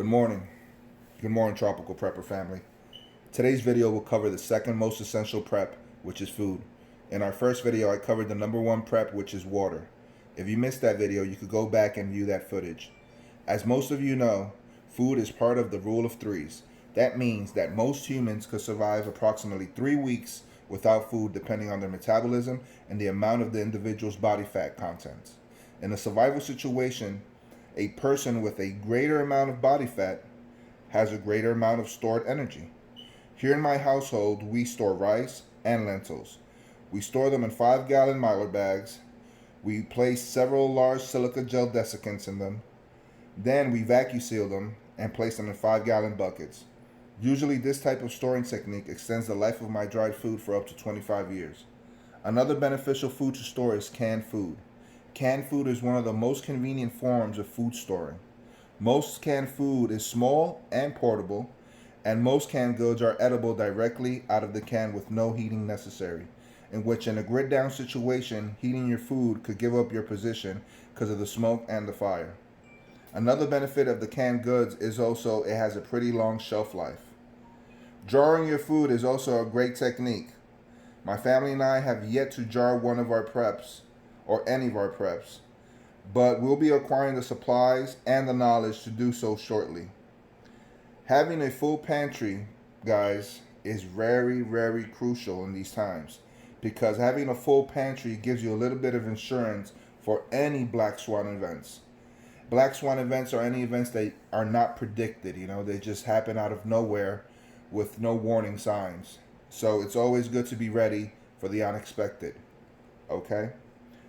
Good morning. Good morning, Tropical Prepper family. Today's video will cover the second most essential prep, which is food. In our first video, I covered the number one prep, which is water. If you missed that video, you could go back and view that footage. As most of you know, food is part of the rule of threes. That means that most humans could survive approximately 3 weeks without food, depending on their metabolism and the amount of the individual's body fat content. In a survival situation, a person with a greater amount of body fat has a greater amount of stored energy. Here in my household, we store rice and lentils. We store them in 5-gallon Mylar bags. We place several large silica gel desiccants in them. Then we vacuum seal them and place them in 5-gallon buckets. Usually this type of storing technique extends the life of my dried food for up to 25 years. Another beneficial food to store is canned food. Canned food is one of the most convenient forms of food storing. Most canned food is small and portable, and most canned goods are edible directly out of the can with no heating necessary, in which in a grid down situation, heating your food could give up your position because of the smoke and the fire. Another benefit of the canned goods is also it has a pretty long shelf life. Jarring your food is also a great technique. My family and I have yet to jar one of our preps, or any of our preps, but we'll be acquiring the supplies and the knowledge to do so shortly. Having a full pantry, guys, is very, very crucial in these times, because having a full pantry gives you a little bit of insurance for any black swan events. Black swan events are any events that are not predicted, they just happen out of nowhere with no warning signs. So it's always good to be ready for the unexpected, okay?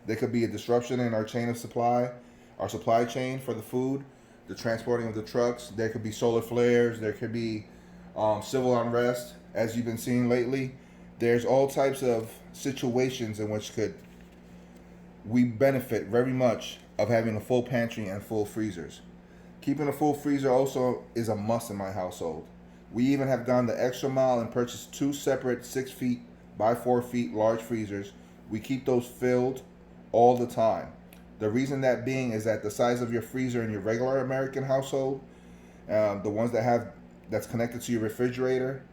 There could be a disruption in our chain of supply, our supply chain for the food, the transporting of the trucks. There could be solar flares. There could be civil unrest, as you've been seeing lately. There's all types of situations in which we benefit very much of having a full pantry and full freezers. Keeping a full freezer also is a must in my household. We even have gone the extra mile and purchased 2 separate 6 feet by 4 feet large freezers. We keep those filled all the time. The reason that being is that the size of your freezer in your regular American household, the ones that's connected to your refrigerator,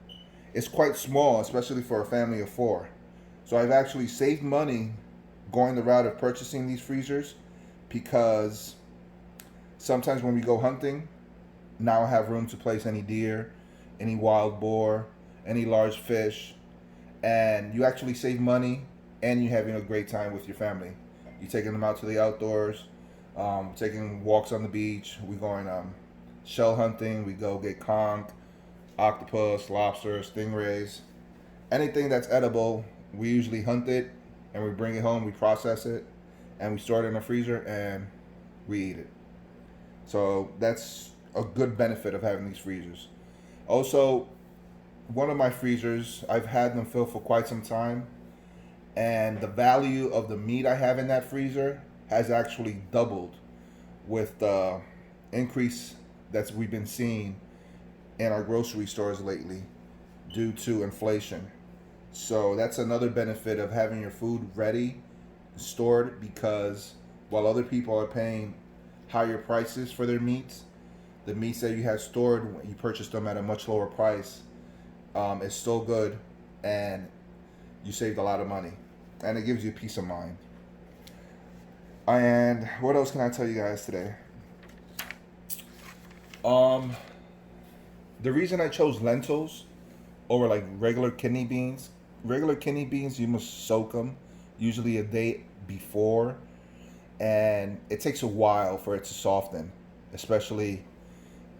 is quite small, especially for a family of 4. So I've actually saved money going the route of purchasing these freezers, because sometimes when we go hunting, now I have room to place any deer, any wild boar, any large fish, and you actually save money and you're having a great time with your family. You're taking them out to the outdoors, taking walks on the beach. We're going shell hunting. We go get conch, octopus, lobsters, stingrays. Anything that's edible, we usually hunt it and we bring it home, we process it, and we store it in a freezer and we eat it. So that's a good benefit of having these freezers. Also, one of my freezers, I've had them filled for quite some time, and the value of the meat I have in that freezer has actually doubled with the increase that we've been seeing in our grocery stores lately due to inflation. So that's another benefit of having your food ready, stored, because while other people are paying higher prices for their meats, the meats that you have stored, you purchase them at a much lower price. It's still good, and you saved a lot of money, and it gives you peace of mind. And what else can I tell you guys today? The reason I chose lentils over like regular kidney beans you must soak them usually a day before, and it takes a while for it to soften, especially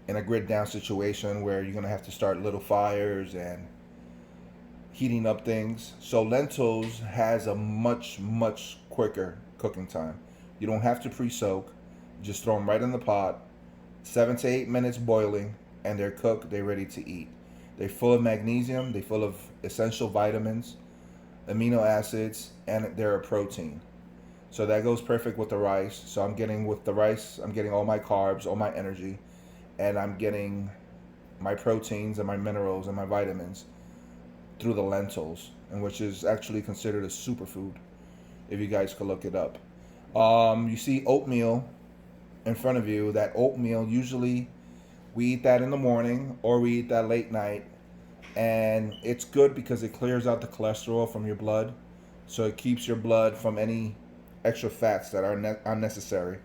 in a grid down situation where you're going to have to start little fires and heating up things. So lentils has a much quicker cooking time. You don't have to pre-soak. Just throw them right in the pot, 7 to 8 minutes boiling, and they're cooked. They're ready to eat. They're full of magnesium. They're full of essential vitamins, amino acids, and they're a protein. So that goes perfect with the rice. So with the rice, I'm getting all my carbs, all my energy, and I'm getting my proteins and my minerals and my vitamins through the lentils, and which is actually considered a superfood, if you guys could look it up. You see oatmeal in front of you. That oatmeal usually We eat that in the morning or we eat that late night. And it's good because it clears out the cholesterol from your blood. So it keeps your blood from any extra fats that are unnecessary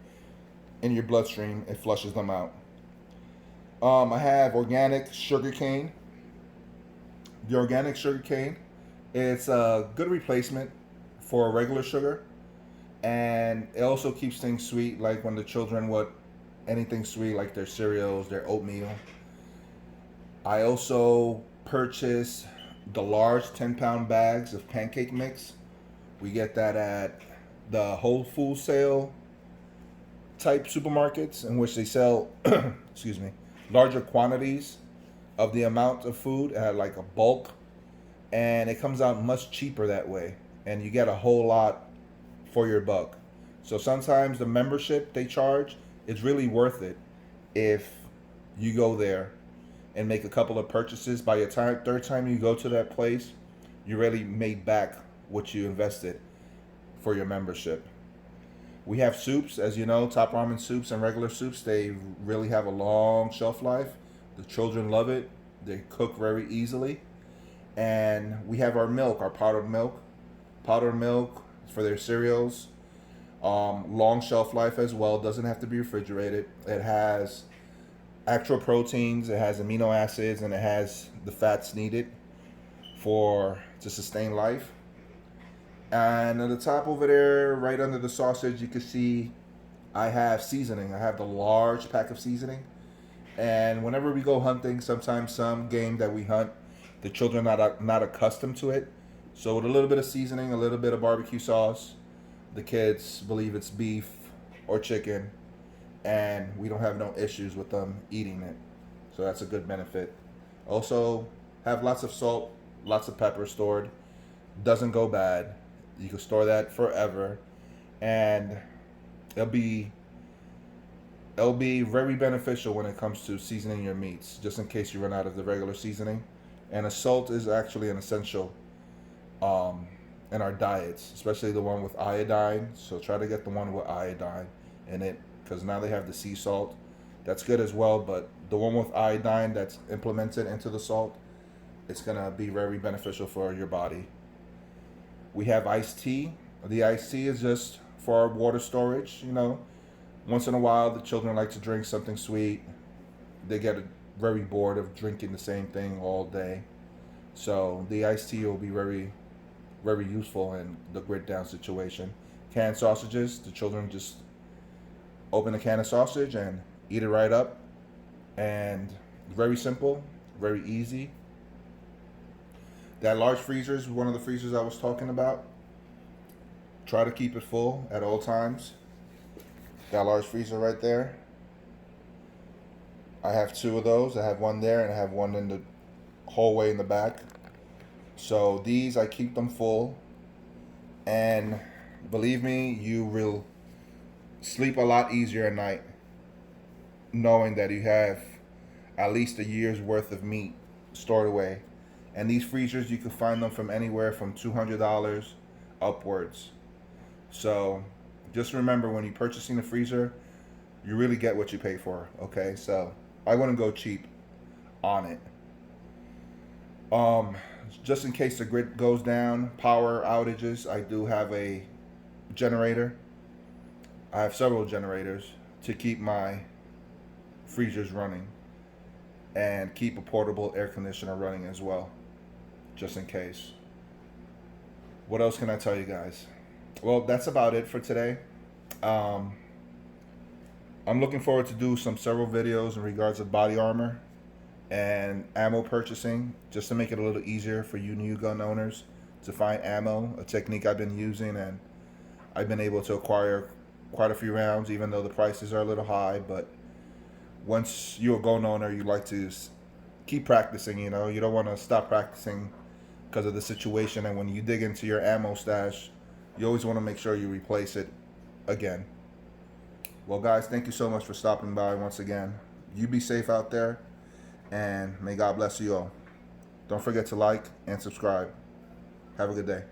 in your bloodstream. It flushes them out. I have organic sugar cane. The organic sugar cane, it's a good replacement for regular sugar, and it also keeps things sweet. Like when the children want anything sweet, like their cereals, their oatmeal. I also purchase the large 10-pound bags of pancake mix. We get that at the Whole Foods sale type supermarkets in which they sell, excuse me, larger quantities of the amount of food at like a bulk, and it comes out much cheaper that way, and you get a whole lot for your buck. So sometimes the membership they charge is really worth it if you go there and make a couple of purchases. By your third time you go to that place, you really made back what you invested for your membership. We have soups, as you know, Top Ramen soups and regular soups. They really have a long shelf life. The children love it. They cook very easily. And we have our milk, our powdered milk. Powdered milk for their cereals. Long shelf life as well. Doesn't have to be refrigerated. It has actual proteins, it has amino acids, and it has the fats needed to sustain life. And at the top over there, right under the sausage, you can see I have seasoning. I have the large pack of seasoning. And whenever we go hunting, sometimes some game that we hunt, the children are not accustomed to it. So with a little bit of seasoning, a little bit of barbecue sauce, the kids believe it's beef or chicken, and we don't have no issues with them eating it. So that's a good benefit. Also, have lots of salt, lots of pepper stored. Doesn't go bad. You can store that forever, and it'll be very beneficial when it comes to seasoning your meats, just in case you run out of the regular seasoning. And a salt is actually an essential in our diets, especially the one with iodine. So try to get the one with iodine in it, because now they have the sea salt. That's good as well, but the one with iodine that's implemented into the salt, it's going to be very beneficial for your body. We have iced tea. The iced tea is just for our water storage. Once in a while, the children like to drink something sweet. They get very bored of drinking the same thing all day. So the iced tea will be very, very useful in the grit down situation. Canned sausages, the children just open a can of sausage and eat it right up. And very simple, very easy. That large freezer is one of the freezers I was talking about. Try to keep it full at all times. That large freezer right there. I have two of those. I have one there and I have one in the hallway in the back. So these, I keep them full. And believe me, you will sleep a lot easier at night knowing that you have at least a year's worth of meat stored away. And these freezers, you can find them from anywhere from $200 upwards. So just remember, when you're purchasing a freezer, you really get what you pay for. Okay, so I wouldn't go cheap on it. Just in case the grid goes down, power outages, I do have a generator. I have several generators to keep my freezers running and keep a portable air conditioner running as well, just in case. What else can I tell you guys? Well, that's about it for today. I'm looking forward to do several videos in regards of body armor and ammo purchasing, just to make it a little easier for you new gun owners to find ammo, a technique I've been using, and I've been able to acquire quite a few rounds, even though the prices are a little high. But once you're a gun owner, you like to keep practicing. You don't want to stop practicing because of the situation, and when you dig into your ammo stash, you always want to make sure you replace it again. Well, guys, thank you so much for stopping by once again. You be safe out there, and may God bless you all. Don't forget to like and subscribe. Have a good day.